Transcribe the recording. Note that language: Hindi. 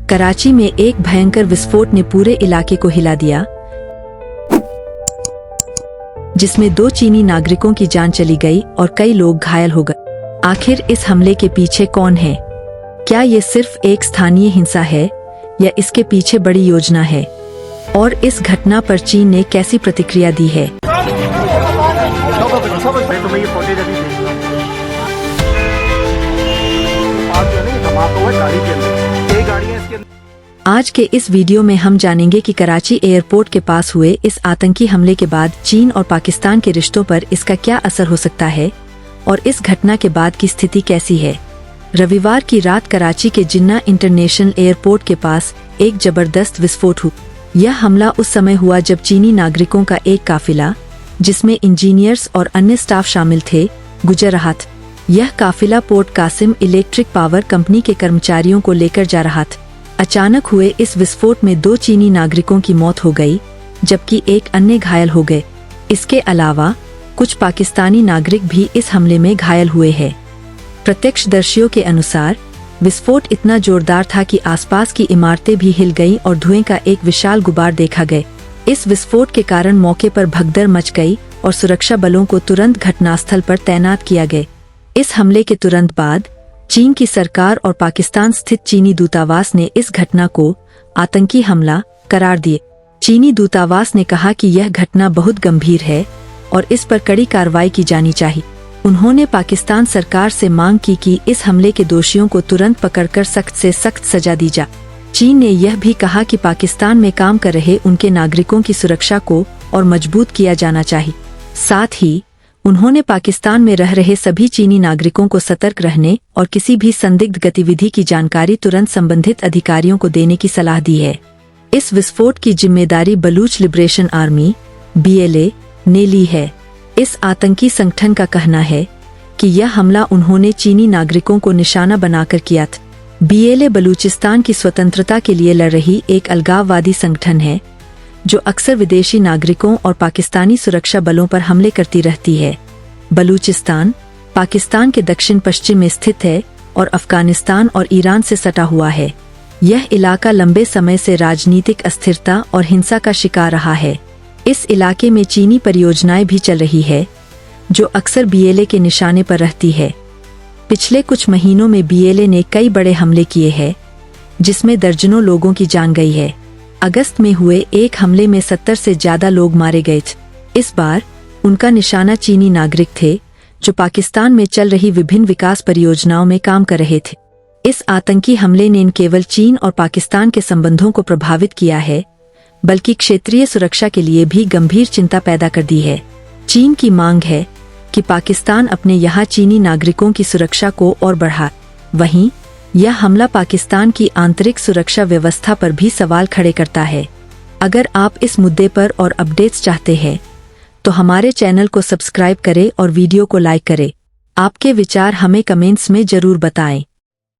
कराची में एक भयंकर विस्फोट ने पूरे इलाके को हिला दिया, जिसमें 2 चीनी नागरिकों की जान चली गई और कई लोग घायल हो गए। आखिर इस हमले के पीछे कौन है? क्या ये सिर्फ एक स्थानीय हिंसा है या इसके पीछे बड़ी योजना है? और इस घटना पर चीन ने कैसी प्रतिक्रिया दी है? आज के इस वीडियो में हम जानेंगे कि कराची एयरपोर्ट के पास हुए इस आतंकी हमले के बाद चीन और पाकिस्तान के रिश्तों पर इसका क्या असर हो सकता है और इस घटना के बाद की स्थिति कैसी है। रविवार की रात कराची के जिन्ना इंटरनेशनल एयरपोर्ट के पास एक जबरदस्त विस्फोट हुआ। यह हमला उस समय हुआ जब चीनी नागरिकों का एक काफिला, जिसमें इंजीनियर्स और अन्य स्टाफ शामिल थे, गुजर रहा था। यह काफिला port Qasim electric power company के कर्मचारियों को लेकर जा रहा था। अचानक हुए इस विस्फोट में 2 चीनी नागरिकों की मौत हो गई, जबकि एक अन्य घायल हो गए। इसके अलावा कुछ पाकिस्तानी नागरिक भी इस हमले में घायल हुए हैं। प्रत्यक्षदर्शियों के अनुसार विस्फोट इतना जोरदार था कि आसपास की इमारतें भी हिल गईं और धुएं का एक विशाल गुबार देखा गया। इस विस्फोट के कारण मौके पर भगदड़ मच गई और सुरक्षा बलों को तुरंत घटनास्थल पर तैनात किया गया। इस हमले के तुरंत बाद चीन की सरकार और पाकिस्तान स्थित चीनी दूतावास ने इस घटना को आतंकी हमला करार दिए। चीनी दूतावास ने कहा कि यह घटना बहुत गंभीर है और इस पर कड़ी कार्रवाई की जानी चाहिए। उन्होंने पाकिस्तान सरकार से मांग की कि इस हमले के दोषियों को तुरंत पकड़कर सख्त से सख्त सजा दी जाए। चीन ने यह भी कहा कि पाकिस्तान में काम कर रहे उनके नागरिकों की सुरक्षा को और मजबूत किया जाना चाहिए। साथ ही उन्होंने पाकिस्तान में रह रहे सभी चीनी नागरिकों को सतर्क रहने और किसी भी संदिग्ध गतिविधि की जानकारी तुरंत संबंधित अधिकारियों को देने की सलाह दी है। इस विस्फोट की जिम्मेदारी बलूच लिबरेशन आर्मी (BLA) ने ली है। इस आतंकी संगठन का कहना है कि यह हमला उन्होंने चीनी नागरिकों को निशाना बनाकर किया था। BLA बलूचिस्तान की स्वतंत्रता के लिए लड़ रही एक अलगाववादी संगठन है, जो अक्सर विदेशी नागरिकों और पाकिस्तानी सुरक्षा बलों पर हमले करती रहती है। बलूचिस्तान पाकिस्तान के दक्षिण पश्चिम में स्थित है और अफगानिस्तान और ईरान से सटा हुआ है। यह इलाका लंबे समय से राजनीतिक अस्थिरता और हिंसा का शिकार रहा है। इस इलाके में चीनी परियोजनाएं भी चल रही है, जो अक्सर BLA के निशाने पर रहती है। पिछले कुछ महीनों में BLA ने कई बड़े हमले किए हैं, जिसमें दर्जनों लोगों की जान गई है। अगस्त में हुए एक हमले में 70 से ज्यादा लोग मारे गए थे। इस बार उनका निशाना चीनी नागरिक थे, जो पाकिस्तान में चल रही विभिन्न विकास परियोजनाओं में काम कर रहे थे। इस आतंकी हमले ने न केवल चीन और पाकिस्तान के संबंधों को प्रभावित किया है, बल्कि क्षेत्रीय सुरक्षा के लिए भी गंभीर चिंता पैदा कर दी है। चीन की मांग है कि पाकिस्तान अपने यहाँ चीनी नागरिकों की सुरक्षा को और बढ़ाए। वहीं यह हमला पाकिस्तान की आंतरिक सुरक्षा व्यवस्था पर भी सवाल खड़े करता है। अगर आप इस मुद्दे पर और अपडेट्स चाहते हैं, तो हमारे चैनल को सब्सक्राइब करें और वीडियो को लाइक करें। आपके विचार हमें कमेंट्स में जरूर बताएं।